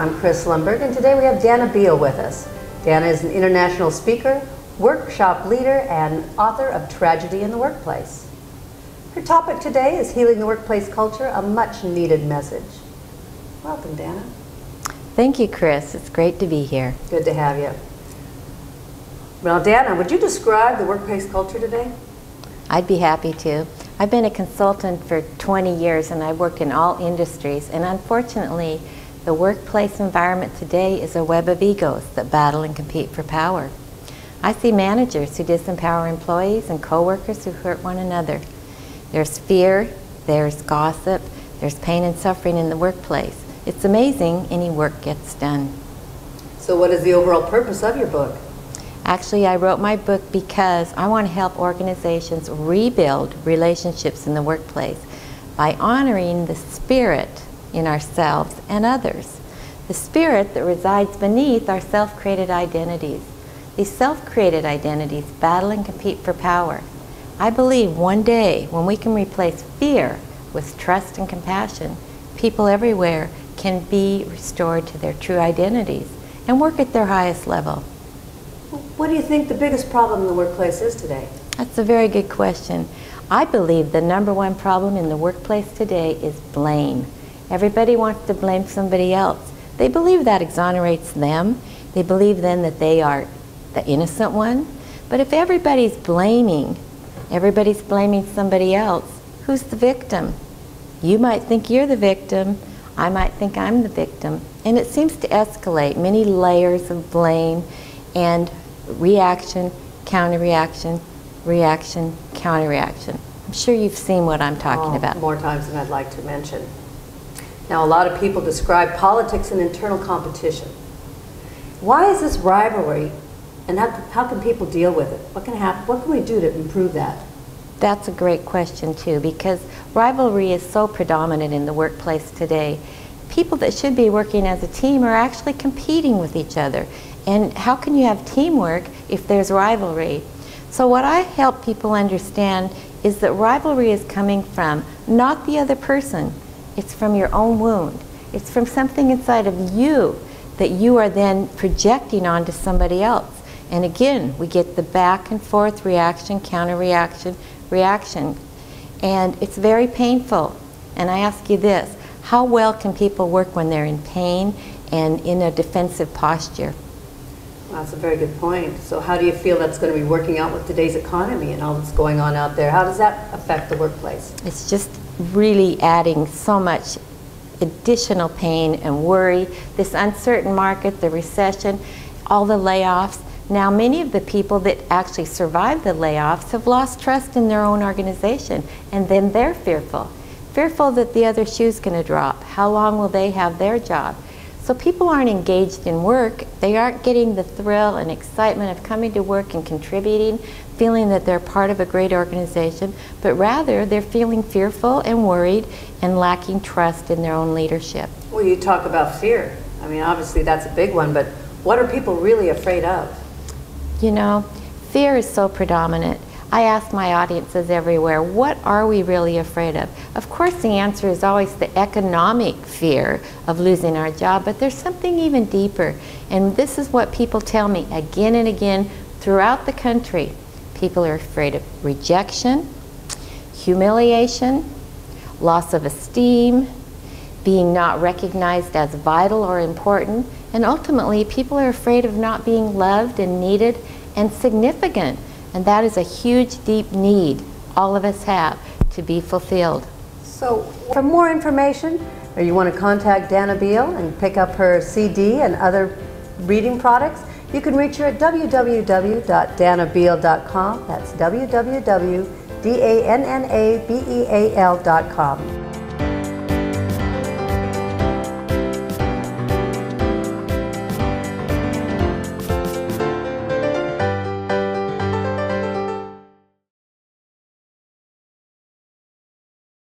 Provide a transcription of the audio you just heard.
I'm Chris Lundberg, and today we have Danna Beal with us. Danna is an international speaker, workshop leader, and author of Tragedy in the Workplace. Her topic today is healing the workplace culture, a much-needed message. Welcome, Danna. Thank you, Chris. It's great to be here. Good to have you. Well, Danna, would you describe the workplace culture today? I'd be happy to. I've been a consultant for 20 years and I've worked in all industries, and unfortunately the workplace environment today is a web of egos that battle and compete for power. I see managers who disempower employees and coworkers who hurt one another. There's fear, there's gossip, there's pain and suffering in the workplace. It's amazing any work gets done. So what is the overall purpose of your book? Actually, I wrote my book because I want to help organizations rebuild relationships in the workplace by honoring the spirit in ourselves and others. The spirit that resides beneath our self-created identities. These self-created identities battle and compete for power. I believe one day when we can replace fear with trust and compassion, people everywhere can be restored to their true identities and work at their highest level. What do you think the biggest problem in the workplace is today? That's a very good question. I believe the #1 problem in the workplace today is blame. Everybody wants to blame somebody else. They believe that exonerates them. They believe then that they are the innocent one. But if everybody's blaming somebody else, who's the victim? You might think you're the victim. I might think I'm the victim. And it seems to escalate many layers of blame and reaction, counter-reaction, reaction, counter-reaction. I'm sure you've seen what I'm talking about. More times than I'd like to mention. Now, a lot of people describe politics and internal competition. Why is this rivalry, and how can people deal with it? What can happen? What can we do to improve that? That's a great question too, because rivalry is so predominant in the workplace today. People that should be working as a team are actually competing with each other. And how can you have teamwork if there's rivalry? So what I help people understand is that rivalry is coming from not the other person. It's from your own wound. It's from something inside of you that you are then projecting onto somebody else. And again, we get the back and forth reaction, counter-reaction, reaction. And it's very painful. And I ask you this, how well can people work when they're in pain and in a defensive posture? Well, that's a very good point. So how do you feel that's going to be working out with today's economy and all that's going on out there? How does that affect the workplace? It's just really adding so much additional pain and worry. This uncertain market, the recession, all the layoffs. Now, many of the people that actually survived the layoffs have lost trust in their own organization, and then they're fearful. Fearful that the other shoe's going to drop. How long will they have their job? So people aren't engaged in work. They aren't getting the thrill and excitement of coming to work and contributing, feeling that they're part of a great organization, but rather they're feeling fearful and worried and lacking trust in their own leadership. Well, you talk about fear. I mean, obviously that's a big one, but what are people really afraid of? You know, fear is so predominant. I ask my audiences everywhere, what are we really afraid of? Of course, the answer is always the economic fear of losing our job, but there's something even deeper. And this is what people tell me again and again throughout the country. People are afraid of rejection, humiliation, loss of esteem, being not recognized as vital or important, and ultimately people are afraid of not being loved and needed and significant. And that is a huge, deep need all of us have to be fulfilled. So for more information, or you want to contact Danna Beal and pick up her CD and other reading products, you can reach her at www.dannabeal.com. That's www.dannabeal.com.